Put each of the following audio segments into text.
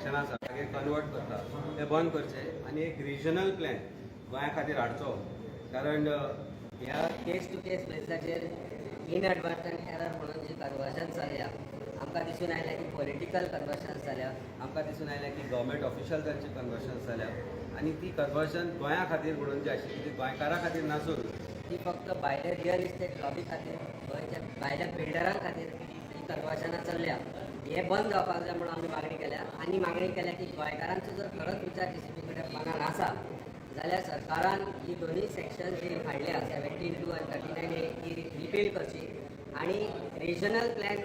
ऑब्जेक्शनां आसा तागे कन्वर्ट करता ते बंद करचे आनी एक रिजनल प्लॅन गोंया खातीर हाडचो. कारण ह्या केस टू केस बेसिसाचेर इनएडवर्टंट एरर म्हणून जी कन्वर्जन्स जाल्या आमकां दिसून आयल्या की पॉलिटिकल कन्वर्जन्स जाल्या, आमकां दिसून आयलें की गव्हर्मेंट ऑफिशल्सांची कन्वर्शन्स जाल्या आनी ती कन्वर्शन गोंया खातीर म्हणून जी आशिल्ली ती गोंयकारां खातीर नासून ती फक्त भायल्या रियल इस्टेट लॉबी खातीर गोंयच्या भायल्या बिल्डरां खातीर ही कन्वर्जनां चल्ल्या. हे बंद जावपाक जाय म्हणून आमी मागणी केल्या आनी मागणी केल्या की गोंयकारांचो जर खरोच विचार DCP कडेन मनान आसा जाल्यार सरकारान ही दोनूय सेक्शन जी हाडल्या 72 आनी 39A ती रिपील करची आनी regional plan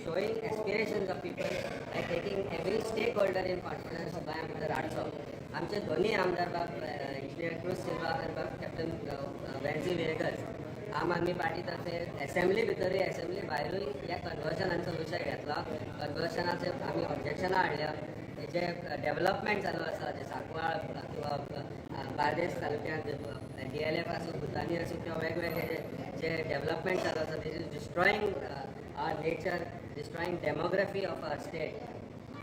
showing aspirations of people by taking every stakeholder in confidence गोंया भितर हाडचो. आमचे दोन्ही आमदार बाब इंजिनियर क्रुज सिल्वा आनी बाब कॅप्टन वेन्सी वेगस आम आदमी पार्टी तर्फे असेंब्ली भितरूय असेंब्ली भायरूय ह्या कन्वर्जनांचो विशय घेतला. कन्वर्जनाचे आमी ऑब्जेक्शनां हाडल्या. जे डेव्हलपमेंट चालू आसा जे सांकवाळ किंवा बार्देस तालुक्यांत DLF आसूं भुतानी आसूं किंवा वेगवेगळे जे डेव्हलपमेंट चालू आसा this is destroying our nature, destroying demography of our state.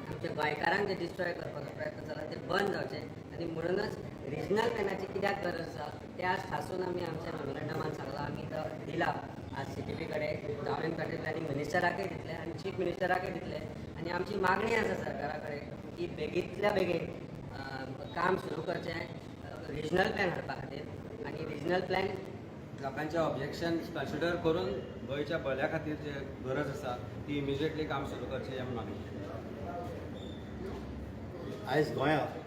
आमच्या गोंयकारांक जे डिस्ट्रॉय करपाचो प्रयत्न जाला ते बंद जावचे आनी म्हणूनच रिजनल प्लॅनाची कित्याक गरज आसा ते आज ठासून आमी आमच्या मेमोरंडमान सांगलां. आमी तो दिला आज CTP कडेन टावन एंड कंट्री प्लॅनिंग मिनिस्टराकय दितले आनी चीफ मिनिस्टराकय दितले आनी आमची मागणी आसा सरकारा कडेन की बेगींतल्या बेगीन काम सुरू करचें रिजनल प्लॅन हाडपा खातीर आनी रिजनल प्लॅन लोकांचे ऑब्जेक्शन्स कन्सिडर करून गोंयच्या भल्या खातीर जे गरज आसा ती इमिजिएटली काम सुरू करचें हें मागणी. आयज गोंयांत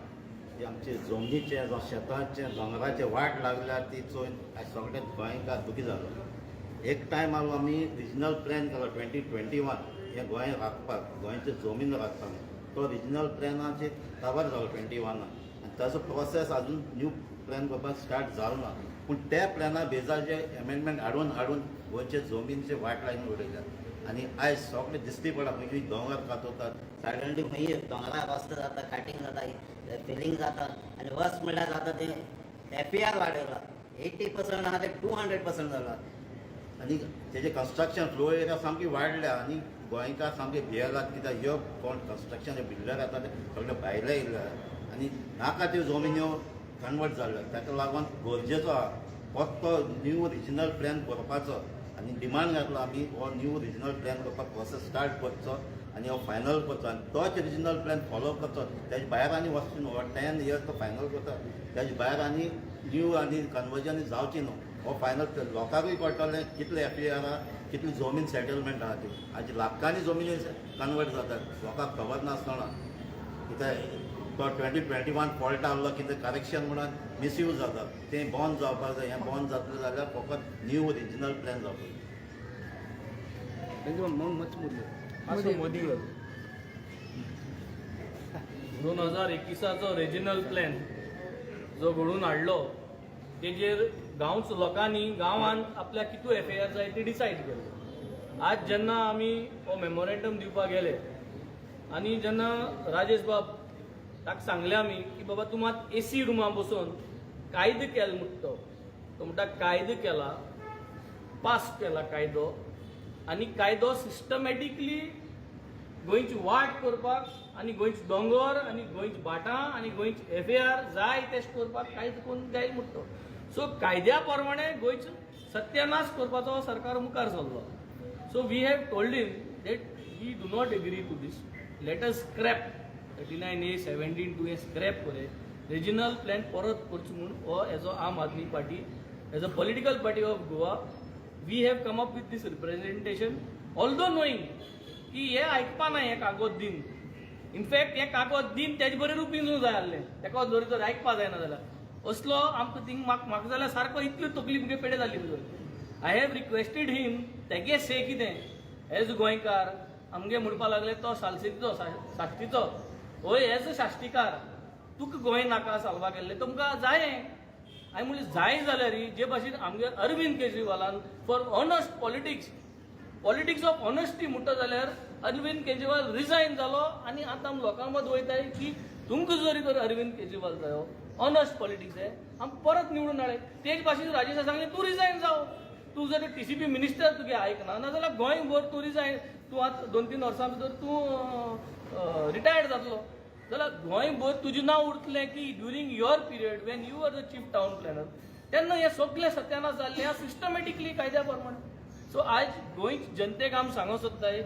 जे आमचे जमनीचे जावं शेतांचे दोंगराचे वाट लागल्यार ती चोयन आयज सगळे गोंयकार दुखी जालो. एक टायम आलो आमी रिजनल प्लॅन केलो 2021 हें गोंय राखपाक गोंयचे जमीन राखपाक. तो रिजनल प्लॅनाचेर काबार जालो 21 आनी ताचो प्रोसेस आजून न्यू प्लॅन करपाक स्टार्ट जालो ना. पूण त्या प्लॅना बेजार जे एमेंडमेंट हाडून गोंयचे जमीनचे वाट लायन उडयल्यात आनी आयज सगळे दिसती पडला खंयची दोंगर कातोतात सायडंली खंय दोंगरार रस्तो जाता, काटींग जाता, फिलिंग जाता आनी वस्ट म्हणल्यार जाता ते FAR वाडयला. 80% आहा ते 200% जाला. आनी तेजे कन्स्ट्रक्शन फ्लो एरिया सामकी वाडल्या आनी गोंयकार सामके भियेलात कित्याक ह्यो कोण कन्स्ट्रक्शन बिल्डर येता ते सगळे भायले येयले आनी नाका त्यो जमिन्यो कन्वर्ट जाल्यो. ताका लागून गरजेचो आहा फक्त तो न्यू रिजनल प्लॅन करपाचो आनी डिमांड घातलो आमी हो न्यू रिजनल प्लॅन करपाक प्रोसेस स्टार्ट करचो आनी हो फायनल करचो आनी तोच रिजनल प्लॅन फॉलो करचो. तेजे भायर आनी वचचें न्हू. 10 years तो फायनल करता. तेजे भायर आनी न्यू आनी कन्वर्जन जावची न्हू. हो फायनल लोकांकूय कळटलें कितले FAR आहा, कितली जमीन सेटलमेंट आहा ती. आज लाखांनी जमीन कन्वर्ट जातात लोकांक खबर नासतना. कित्याक तो 2021 फॉल्ट आहलो कितें करेक्शन म्हणून मिसयूज जाता तें बंद जावपाक जाय. हें बंद जातलें जाल्यार फकत न्यू रिजनल प्लॅन जावपाक मोदी 2021 रिजनल प्लॅन जो घडून हाडलो तेजेर गांवच लोकांनी गांवांत आपल्याक कितू FAR जाय ते डिसायड केलें. आज जेन्ना आमी हो मेमोरेंडम दिवपाक गेले आनी जेन्ना राजेश बाब ताका सांगलें आमी की बाबा तूं मात AC रुमान बसून कायदो केल म्हणटा तो म्हणटा कायदो केला, पास केला कायदो आनी कायदो सिस्टमॅटिकली गोंयची वाट करपाक आनी गोंयचे दोंगर आनी गोंयची भाटां आनी गोंयचे FAR जाय तेश करपाक कायदो करून जाय म्हणटा. सो कायद्या प्रमाणे गोंयचो सत्यानाश करपाचो सरकार मुखार सरलो. So we have told him that we do not agree to this. Let us scrap 39A 17(2) scrap करे रिजनल प्लॅन परत करचो म्हणून हो as a Aam Aadmi Party as a political party of Goa we have come up with this representation although knowing की हे आयकपा ना हे कागद दिन. इनफॅक्ट हे कागद दिन तेजे बरें रुपीन जाय आहलें तेका जर आयकपा जायना जाल्यार असलो आमकां थिंग म्हाका जाल्यार सारको इतल्यो तकली मुगे पेडे जाली. आय हॅव रिक्वेस्टेड हिम तेगे से कितें एज गोंयकार आमगे म्हणपा लागले तो सालसेतीचो साश्टीचो होय एज अ शाश्टीकार तुका गोंय नाका सालवा गेल्ले तुमकां जाय. हांवें म्हणलें जाय जाल्यार जे भाशेन आमगे अरविंद केजरीवालान for honest politics of honesty म्हणटा जाल्यार अरविंद केजरीवाल रिजायन जालो आनी आतां आमी लोकां मद वयताय की तुमकां जरी तर अरविंद केजरीवाल जायो ऑनस्ट पॉलिटिक्स आहे आमी परत निवडून हाडले. तेच भाशेन राजेशा सांगलें तूं रिजायन जाव. तूं जर TCP मिनिस्टर तुगे आयकना नाजाल्यार गोंयभर तूं रिजायन तूं आतां 2-3 वर्सां भितर तूं रिटायर्ड जातलो. जाल्यार गोंयभर तुजें नांव उरतलें की during your period when you are the chief town planner तेन्ना हे सगळे सत्यानाश जाल्ले आहा सिस्टमॅटिकली कायद्या प्रमाणे. सो आज गोंय जनतेक आमी सांगूंक सोदताय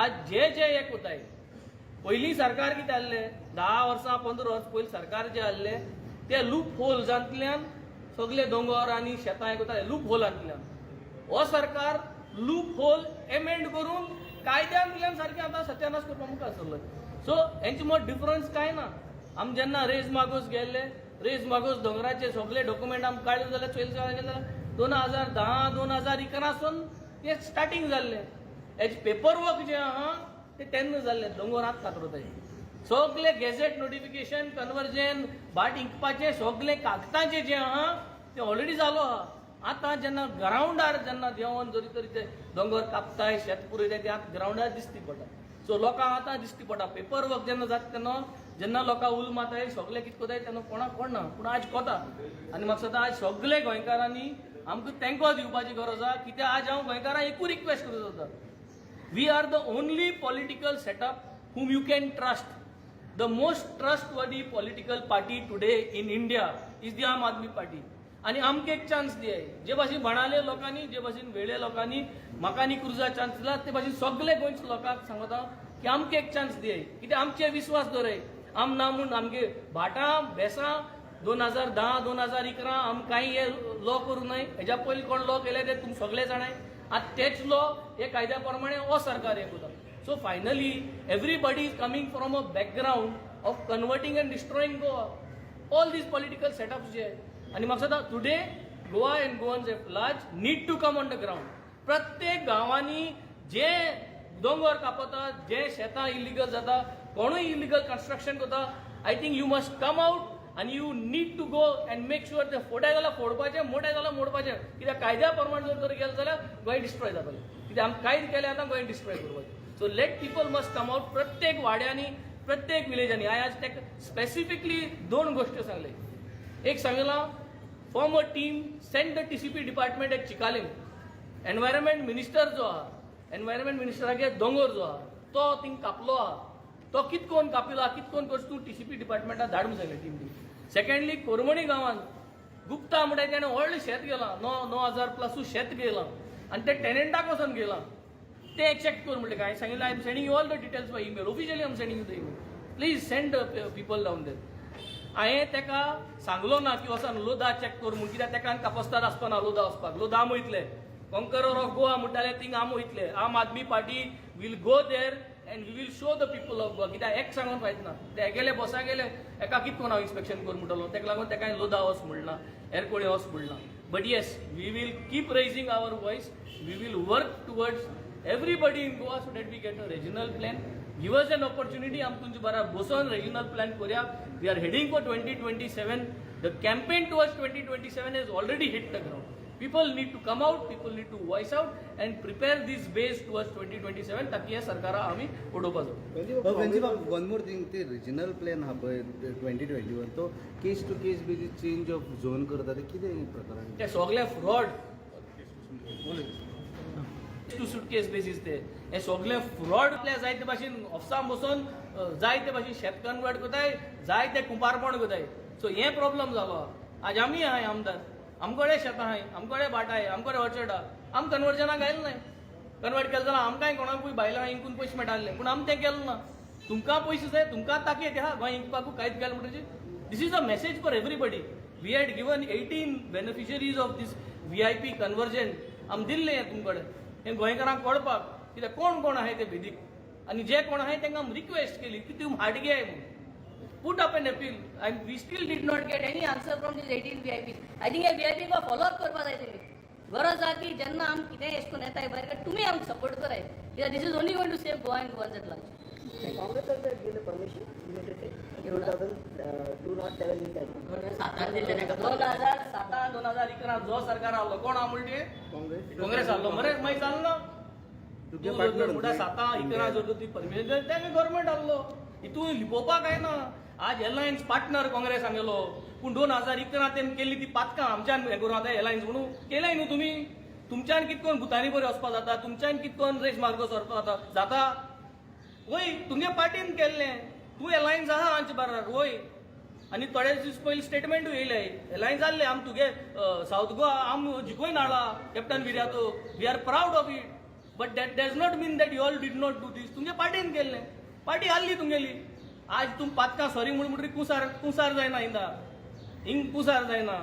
आज जे हे कोताय पयलीं सरकार कितें आहलें 10 वर्सां 15 वर्सां पयलीं सरकार जे आहले ते लूप होल्सांतल्यान सगळे दोंगर आनी शेतां हे कोताले लूप होलांतल्यान. हो सरकार लूप होल एमेंड करून कायद्यांतल्यान सारकें आतां सत्यानाश करपाक मुखार सरलो. सो हेंचे मद डिफरन्स कांय ना. आमी जेन्ना रेज मागोस गेल्ले रेज मागोस दोंगराचे सगळे डॉक्युमेंट आमी काडले जाल्यार चोयले जाल्यार 2010 2011 सावन ते स्टार्टींग जाल्ले. हेजे पेपर वर्क जे आहा ते तेन्ना जाल्ले दोंगरांत कातरताय. सगळे गॅझेट नोटिफिकेशन कन्वर्जन बाट इंकपाचे सगळे कागदाचे जे आहा ते ऑलरेडी जालो आहा. आतां जेन्ना ग्रावंडार जेन्ना देंवन जरी तरी ते दोंगर कापताय शेत पुरयताय ते आतां ग्रावंडार दिसती पडटा. सो लोकांक आतां दिसती पडटा पेपर वर्क जेन्ना जाता तेन्ना जेन्ना लोकां उल माताय सगळे कितें कोताय तेन्ना कोणाक कळना पूण आज कोता. आनी म्हाका दिसता आज सगळे गोंयकारांनी आमकां तेंको दिवपाची गरज आहा कित्याक आज हांव गोंयकारांक एकूच रिक्वेस्ट करूं सोदता. We are the only political setup whom you can trust. The most trustworthy political party today in India is the Aam Aadmi Party. आणि आमकां एक चान्स दियाय जे भाशेन भणाले लोकांनी जे भाशेन वेळे लोकांनी म्हाका आनी क्रुजा चान्स दिला ते भाशेन सगळे गोंयच्या लोकांक सांगता की आमकां एक चान्स दियाय कित्याक आमचे विश्वास दवराय. आम ना म्हूण आमगे भाटां बेसां 2010 2011 आम कांय हे लॉ करूं न्हय. हेज्या पयलीं कोण लॉ केले ते तुमी सगळे जाणाय. आतां तेच लॉ हे कायद्या प्रमाणे हो सरकार हे करता. So finally everybody is coming from a background of converting and destroying Goa. All these political setups जे आणि म्हाका दिसता today Goa and Goans at large need to come on the ground. प्रत्येक गांवांनी जे दोंगर कापतात जे शेतां इलिगल जाता कोणूय इलिगल कन्स्ट्रक्शन करता I think you must come out and you need to go and make sure ते फोड्या जाल्यार फोडपाचे मोठे जाल्यार मोडपाचे कित्याक कायद्या प्रमाणे जर गेले जाल्यार गोंय डिस्ट्रॉय जातलें. कित्याक आमी कायद केलें आतां गोंय डिस्ट्रॉय करपाचें. So let people must come out प्रत्येक वाड्यांनी प्रत्येक विलेजांनी. हांवें आज ताका स्पेसिफिकली 2 गोश्टी सांगले. एक सांगलां form a team send the TCP department at Chicalim. Environment minister जो आहा एनवायरमेंट मिनिस्टरागे दोंगर जो आहा तो थिंग कापलो आहा तो कितकोन कापिला कितकोन करता तूं TCP डिपार्टमेंटाक धाडूंक जाय टीम ती. सेकंडली कोरमणी गांवांत गुप्ता म्हणटा तेणें व्हडलें शेत गेलां 9,000 प्लस शेत गेलां आनी ते टेनंटाक वचून गेलां ते चॅक कर म्हणलें काय सांगितलें I am sending you all the details by email officially I am sending you the email please send people down there. हांवें ताका सांगलो ना की वचून लोदा चॅक कर म्हूण कित्याक ताका कापस्ताद आसपाना लोदा वचपाक. लोदा आमी वयतले कॉन्करर ऑफ गोवा म्हणटाले थिंग आमी वयतले. Aam Aadmi Party will go there and we will show the people of Goa कित्याक एक सांगून फायद ना. ते गेले बसा गेले एका कितकोन हांव इन्स्पेक्शन कर म्हणटलो ताका लागून ताका लोदा वच म्हणला एरकोडे वच म्हणला. But yes we will keep raising our voice. We will work towards everybody in Goa so that we get a regional plan. Give us an opportunity आमी तुमचे बारा बसून रिजनल प्लॅन करूया. We are heading for 2027. The campaign towards 2027 has already hit the ground. People need to come out, people need to voice out and prepare this base towards 2027 ताकी हे सरकारा आमी उडोवपाचो. वन मोर थिंग ते regional plan हा पळय 2021 तो case to case basis change of zone करता ते कितें प्रकारान ते सगळे फ्रॉड टू सुटकेस बेसीस ते हे सगळे फ्रॉड जायते भाशेन ऑफिसान बसून जायते भाशेन शेत कन्वर्ट करताय जायते कुंपारपण करताय. सो हे प्रॉब्लेम जालो. आज आमी आहाय आमदार आमकडे शेतां आहाय आमकडे भाट आहाय आमकडे ऑर्चर्ड आहा. आमी कन्वर्जनाक गायले न्हय. कन्वर्ट केलें जाल्यार आमकांय कोणाकूय भायल्या इंकून पयशे मेळटाले पूण आमी तें केलें ना. तुमकां पयशे जाय तुमकां ताकयत आहा गोंय इंकपाकूय कांयच केलें म्हणटकीर this is a message for everybody. We had given 18 beneficiaries of this VIP conversion आमी दिल्लें हें तुमचे कडेन हें गोंयकारांक कळपाक कित्याक कोण कोण आहाय ते वेदीक आनी जे कोण आहाय तांकां रिक्वेस्ट केली की तुमी हाडगे म्हणून. Put up an appeal and we still did not get any answer from these 18 VIPs. I think हे VIP को follow up करपा जाय तेणी. गरज आहा की जेन्ना आमी कितें एश कोन्न येताय बरें तुमी आमकां सपोर्ट कराय कित्याक this is only going to save Goa and Goans at large. Congress सरकार गिवन परमिशन 2007 दिल्लें 2007 2011 जो सरकार आहलो कोण आहा म्हणटे काँग्रेस आहलो मरे मागीर जालें ना. 2007 जर ती परमिशन तेन्ना गव्हर्मेंट आहलो हितून लिपोवपाक काय ना. आज एलायन्स पार्टनर काँग्रेस आमगेलो पूण 2011 तेन केल्ली ती पातकां आमच्यान हें करूं आतां एलायन्स म्हणून केलें न्हू तुमी. तुमच्यान कितकोन भुतानी बरें वचपा जाता तुमच्यान कितकोन रेस मार्गो सरपा जाता वय तुमगे पार्टीन केल्लें तूं एलायन्स आहा आमचे बरोबर वय आनी थोडे दीस पयलीं स्टेटमेंटूय येयले एलायन्स जाल्ले आम तुगे साऊथ गोवा आम जिखून हाडला captain Viriato we are proud of it but that does not mean that you all did not do this तुमगे पार्टीन केल्लें पार्टी हारली तुमगेली आज तुम पातकां सॉरी म्हणून कुसार जायना इंदा हिंग कुसार जायना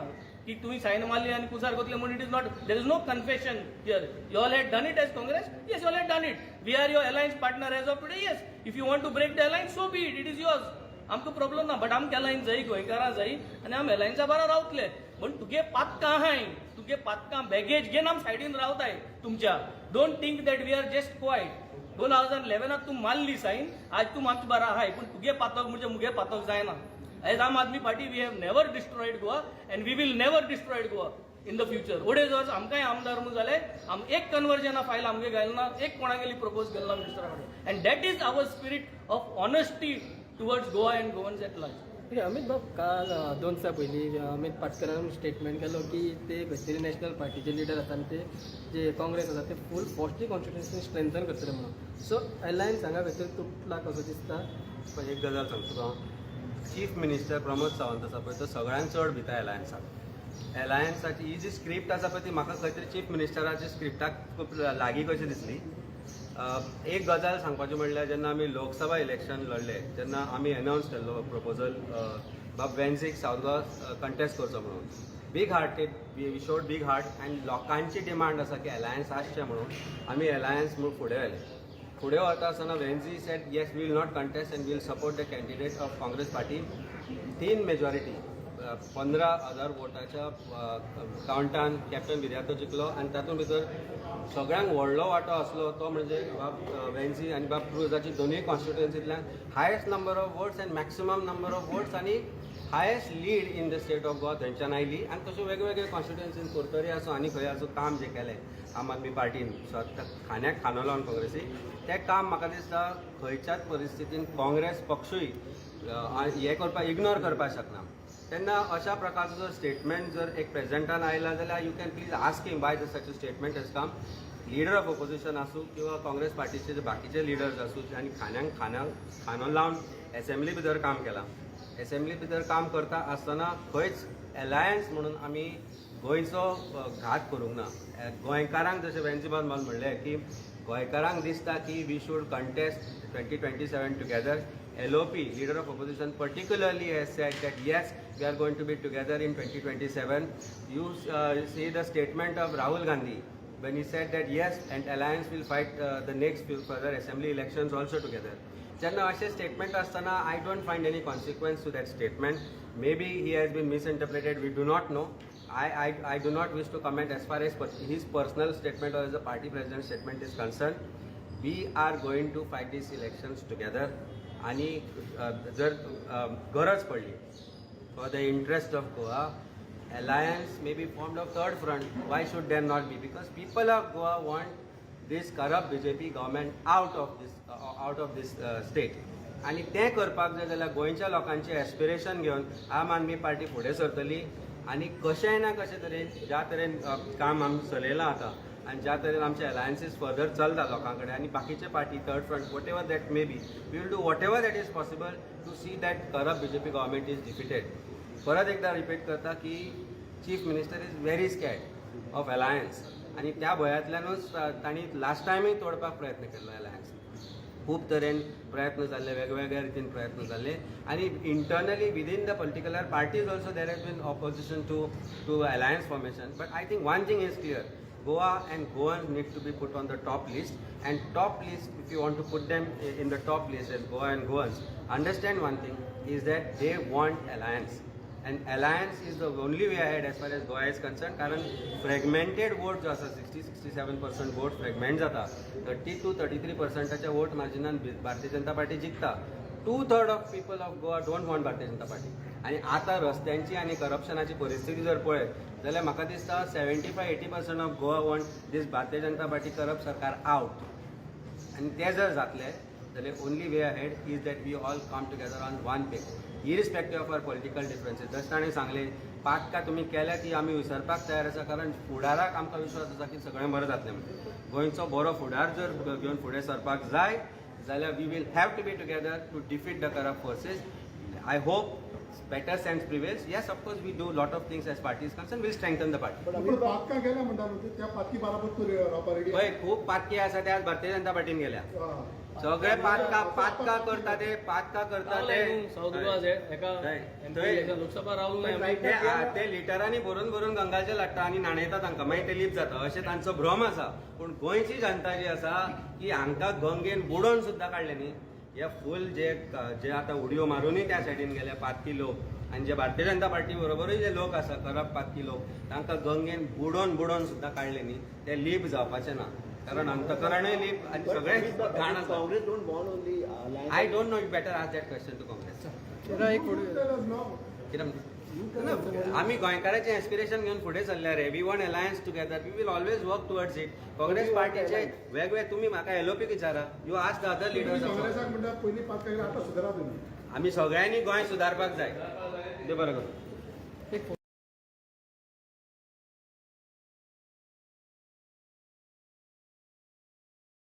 की तुम्ही सायन मारली आणि कुसार कोतले म्हणून it is not there is no confession here you all had done it as Congress yes you all had done it we are your alliance partner as of today yes if you want to break the alliance so be it is yours आमकां problem ना but आमकां alliance जाय गोंयकारां जाय आनी आम अलायन्सा बारा रावतले पण तुगे पातकां आहाय तुगे पातकां बॅगेज घेवन आम सायडीन रावताय तुमच्या don't think that we are just quiet 2011 तू मारली सायन आज तू आमच्या बारा आहाय पण तुगे पातक म्हणजे मुगे पातक जायना As Aam Aadmi Party, we have never destroyed Goa and we will never destroy Goa in the future. ओडे जर आमकांय आमदार म्हणून जाले आम एक कन्वर्जन फायल आमगे घालना एक कोणागेली प्रपोज केला मिनिस्टरा कडेन and that is our spirit of honesty towards Goa and Goans at large. Amit भाऊ काल 2 दिसा पयलीं अमित पाटकरान स्टेटमेंट केलो की ते खंयतरी नॅशनल पार्टीचे लिडर आसा आनी ते जे काँग्रेस आसा ते फूल फॉस्टली कॉन्स्टिट्युएन्सी स्ट्रेंथन करतले म्हणून सो अलायन्स हांगा भितर तुटला कसो दिसता. एक गजाल सांगतो तुका चीफ मिनिस्टर प्रमोद सावंत आसा पळय तो सगळ्यांत चड भिता एलायन्साची ही जी स्क्रिप्ट आसा पळय ती म्हाका खंय तरी चीफ मिनिस्टराच्या स्क्रिप्टाक खूब लागीं कशी दिसली. एक गजाल सांगपाचें म्हणल्यार जेन्ना आमी लोकसभा इलेक्शन लढले तेन्ना आमी अनावन्स केल्लो प्रपोजल बाब वेन्सीक सावथ गोवा कंटेस्ट करचो म्हणून big hearted we showed big heart आनी लोकांची डिमांड आसा की अलायन्स आसचें म्हणून आमी अलायन्स म्हणून फुडें व्हेलें. फुडें वता आसतना Venzy said yes we will not contest and will support the candidate of Congress party. 3 majority 15,000 वोटाच्या कावंटान कॅप्टन विरातो जिखलो आनी तातूंत भितर सगळ्यांक व्हडलो वांटो आसलो तो म्हणजे बाब वेन्सी आनी बाब क्रुजाची दोनूय कॉन्स्टिट्युएन्सींतल्यान highest number of votes and maximum number of votes आनी highest lead in the state of Goa थंयच्यान आयली आनी तशें वेगवेगळे कॉन्स्टिट्युएन्सीन कोरतरी आसूं आनी खंय आसूं काम जें केलें आम आदमी पार्टीन खाण्याक खानो लावन काँग्रेसीक तें काम म्हाका दिसता खंयच्याच परिस्थितीन काँग्रेस पक्षूय हें करपाक इग्नोर करपाक शकना. तेन्ना अशा प्रकारचो जर स्टेटमेंट जर एक प्रेजेंटान आयला जाल्यार you can please ask him by such a statement has come. Leader of opposition आसूं किंवा काँग्रेस पार्टीचे जे बाकीचे लिडर्स आसूं आनी खानो लावन एसेंब्ली भितर काम केलां. एसेंब्ली भितर काम करता आसतना खंयच अलायन्स म्हणून आमी गोंयचो घात करूंक ना. गोंयकारांक जशें वेन्सीबान मला म्हणलें की गोंयकारांक दिसता की we should contest 2027 together. LOP, leader of opposition, particularly has said that yes, we are going to be together in 2027. You see the statement of Rahul Gandhi when he said that yes, and alliance will fight the next few further assembly elections also together. Jenna ashe statement astana, I don't find any consequence to that statement. Maybe he has been misinterpreted. We do not know. I do not wish to comment as far as his personal statement or as a party president's statement is concerned. We are going to fight these elections together. आणि जर गरज पडली for the interest of Goa alliance may be formed of third front. Why should there not be? Because people of Goa want these corrupt BJP government out of these state. आनी तें करपाक जाय जाल्यार गोंयच्या लोकांचें एस्पिरेशन घेवन आम आदमी पार्टी फुडें सरतली आनी कशेंय ना कशें तरेन ज्या तरेन काम आमी चलयलां आतां आनी ज्या तरेन आमचे अलायन्सीस फर्दर चलता लोकां कडेन आनी बाकीचे party third front whatever that may be we will do whatever that is possible to see that corrupt BJP government is defeated. परत एकदा रिपीट करता की chief minister is very scared of alliance आनी त्या भंयातल्यानूच तांणी last टायमूय तोडपाक प्रयत्न केल्लो alliance. खूब तरेन प्रयत्न जाल्ले वेगवेगळ्या रितीन प्रयत्न जाल्ले आनी internally within the particular parties also there has been opposition to alliance formation. But I think one thing is clear. Goa and Goans need to be put on the top list, and top list, if you want to put them in the top list as Goa and Goans, understand one thing is that they want alliance, and alliance is the only way ahead as far as Goa is concerned. कारण fragmented vote जो आसा 60-67% vote fragment जाता 30 to 33%च्या vote margin भारतीय Janata party जिखता. 2/3 of people of Goa don't want भारतीय Janata party. आणि आता रस्त्यांची आणि करप्शनाची परिस्थिती जर पळयत जाल्यार म्हाका दिसता 75-80% of Goa want this Bharatiya Janata Party corrupt सरकार आउट. आनी ते जर जातले जाल्यार only way ahead is that we all come together on one page irrespective of our political differences. जशें ताणें सांगलें पातका तुमी केल्या ती आमी विसरपाक तयार आसा कारण फुडाराक आमकां विश्वास आसा की सगळें बरें जातलें म्हणून. गोंयचो बरो फुडार जर घेवन फुडें सरपाक जाय जाल्यार we will have to be together to defeat the corrupt forces. I hope better sense prevails. Yes, of course, we do a lot of things as party is concerned. We'll strengthen the party. पण पातका गेल्या म्हणटा न्हू त्या पातकी बाराबर तूं रावपा ready पळय खूप पातकी आसा ते आज भारतीय जनता पार्टीन गेल्या. सगळे पातका करता ते साऊथ एका थंय लोकसभा रावूंक नाही. ते लिटरांनी भरून भरून गंगाचे लागता आणि नाणयता तांकां मागीर ते लीप जाता अशें तांचो भ्रम आसा. पूण गोंयची जनता जी आसा की हांकां गंगेन बुडोवन सुद्दां काडले न्ही. हे फूल जे आतां उडयो मारूनय त्या सायडीन गेले पातकी लोक आनी जे भारतीय जनता पार्टी बरोबरूय जे लोक आसा करप्ट पातकी लोक तांकां गंगेन बुडोवन सुद्दां काडले न्ही ते लीप जावपाचें ना. कारण अंतकरणय लीप आनी सगळे घाण आसा. Congress don't want only I don't know, it better ask that question to Congress. एक फुडें आम्ही गोंयकारांचे एस्पिरेशन घेऊन फुडें चल्ल्या रे. We want alliance together. We will always work towards it. Congress पार्टीचे वेगवेगळे तुम्ही म्हाका एलओपी विचारा. You ask the other leaders. काँग्रेसाक म्हणटा पयलीं पातका गेल्या आतां सुदारा तुमी. आमी सगळ्यांनी गोंय सुदारपाक जाय. देव बरें करूं.